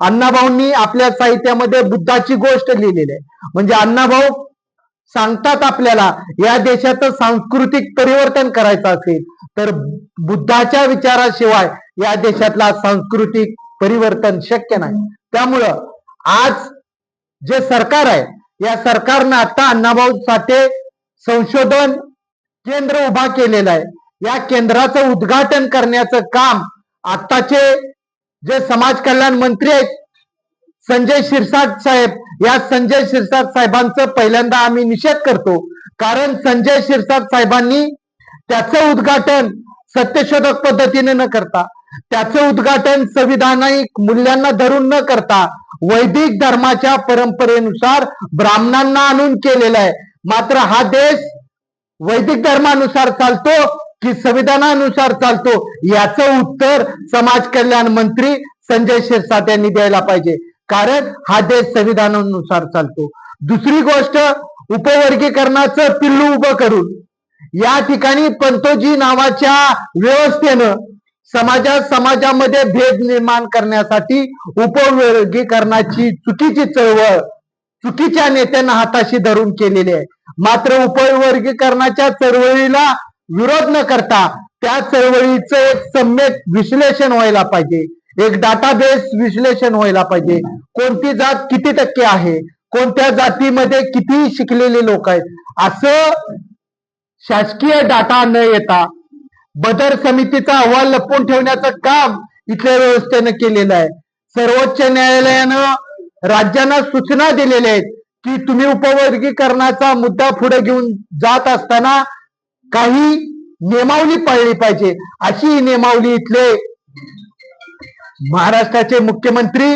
अण्णाभाऊंनी आपल्या साहित्यामध्ये बुद्धाची गोष्ट लिहिलेली आहे. म्हणजे अण्णाभाऊ सांगतात आपल्याला या देशाचं सांस्कृतिक परिवर्तन करायचं असेल तर बुद्धाच्या विचाराशिवाय या देशातला सांस्कृतिक परिवर्तन शक्य नाही. त्यामुळं आज जे सरकार आहे या सरकारनं आता अण्णाभाऊ साठे संशोधन केंद्र उभा केलेलं आहे. या केंद्राचं उद्घाटन करण्याचं काम आत्ताचे जे समाज कल्याण मंत्री आहेत संजय शिरसाट साहेब, या संजय शिरसाट साहेबांचं पहिल्यांदा आम्ही निषेध करतो. कारण संजय शिरसाट साहेबांनी त्याचं उद्घाटन सत्यशोधक पद्धतीने न करता, त्याचं उद्घाटन संविधानिक मूल्यांना धरून न करता वैदिक धर्माच्या परंपरेनुसार ब्राह्मणांना आणून केलेला आहे. मात्र हा देश वैदिक धर्मानुसार चालतो की संविधानानुसार चालतो याचं उत्तर समाज कल्याण मंत्री संजय शिरसाट यांनी द्यायला पाहिजे. कारण हा देश संविधानानुसार चालतो. दुसरी गोष्ट, उपवर्गीकरणाचं पिल्लू उभं करून या ठिकाणी पंतोजी नावाच्या व्यवस्थेनं समाजामध्ये भेद निर्माण करण्यासाठी उपवर्गीकरणाची चुकीची चळवळ चुकीच्या नेत्यांना हाताशी धरून केलेली आहे. मात्र उपवर्गीकरणाच्या चळवळीला विरोध न करता त्या चळवळीचं एक सम्यक विश्लेषण व्हायला पाहिजे, एक डाटाबेस विश्लेषण व्हायला पाहिजे. कोणती जात किती टक्के आहे, कोणत्या जातीमध्ये किती शिकलेले लोक आहेत, असं शासकीय डाटा न येता बदर समितीचा अहवाल लपवून ठेवण्याचं काम इथल्या व्यवस्थेनं केलेलं आहे. सर्वोच्च न्यायालयानं राज्यांना सूचना दिलेल्या आहेत की तुम्ही उपवर्गीकरणाचा मुद्दा पुढे घेऊन जात असताना काही नियमावली पाळली पाहिजे. अशी नियमावली इथले महाराष्ट्राचे मुख्यमंत्री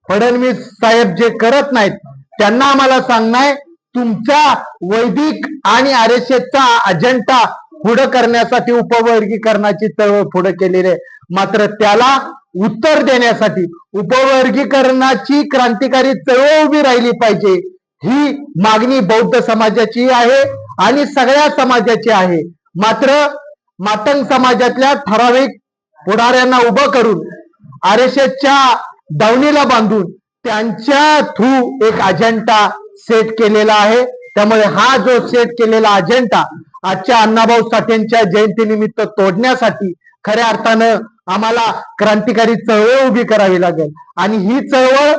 फडणवीस साहेब जे करत नाहीत त्यांना आम्हाला सांगणं, तुमचा वैदिक आणि आरएसएसचा अजेंडा पुढे करण्यासाठी उपवर्गीकरणाची चळवळ पुढे केलेली आहे. मात्र त्याला उत्तर देण्यासाठी उपवर्गीकरणाची क्रांतिकारी चळवळ उभी राहिली पाहिजे ही मागणी बौद्ध समाजाची आहे आणि सगळ्या समाजाची आहे. मात्र मातंग समाजातल्या ठराविक पुढाऱ्यांना उभं करून आरएसएसच्या दावणीला बांधून त्यांच्या थ्रू एक अजेंडा सेट केलेला आहे. त्यामुळे हा जो सेट केलेला अजेंडा आजच्या अण्णाभाऊ साठेंच्या जयंतीनिमित्त तोडण्यासाठी खऱ्या अर्थानं आम्हाला क्रांतिकारी चळवळ उभी करावी लागेल आणि ही चळवळ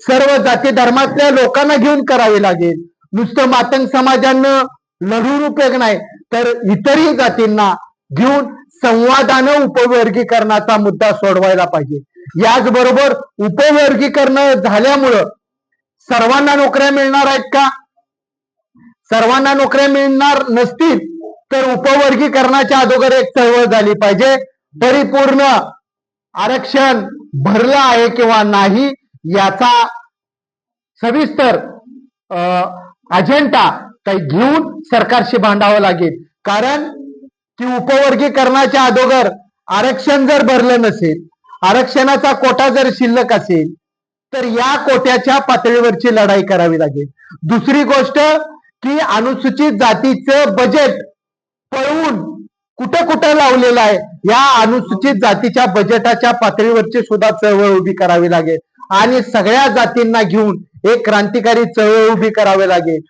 सर्व जाती धर्मातल्या लोकांना घेऊन करावी लागेल. नुसतं मातंग समाजानं लढून उपयोग नाही तर इतरही जातींना घेऊन संवादानं उपवर्गीकरणाचा मुद्दा सोडवायला पाहिजे. याचबरोबर उपवर्गीकरण झाल्यामुळं सर्वांना नोकऱ्या मिळणार आहेत का? सर्वांना नोकऱ्या मिळणार नसतील तर उपवर्गीकरणाच्या अगोदर एक चळवळ झाली पाहिजे. परिपूर्ण आरक्षण भरलं आहे किंवा नाही याचा सविस्तर अजेंडा काही घेऊन सरकारशी भांडावं लागेल. कारण की उपवर्गीकरणाच्या अगोदर आरक्षण जर भरलं नसेल, आरक्षणाचा कोटा जर शिल्लक असेल तर या कोट्याच्या पातळीवरची लढाई करावी लागेल. दुसरी गोष्ट की अनुसूचित जातीचं बजेट पळवून कुठं कुठं लावलेलं आहे या अनुसूचित जातीच्या बजेटाच्या पातळीवरची सुद्धा चळवळ उभी करावी लागेल आणि सगळ्या जातींना घेऊन एक क्रांतिकारी चळवळ उभी करावी लागेल.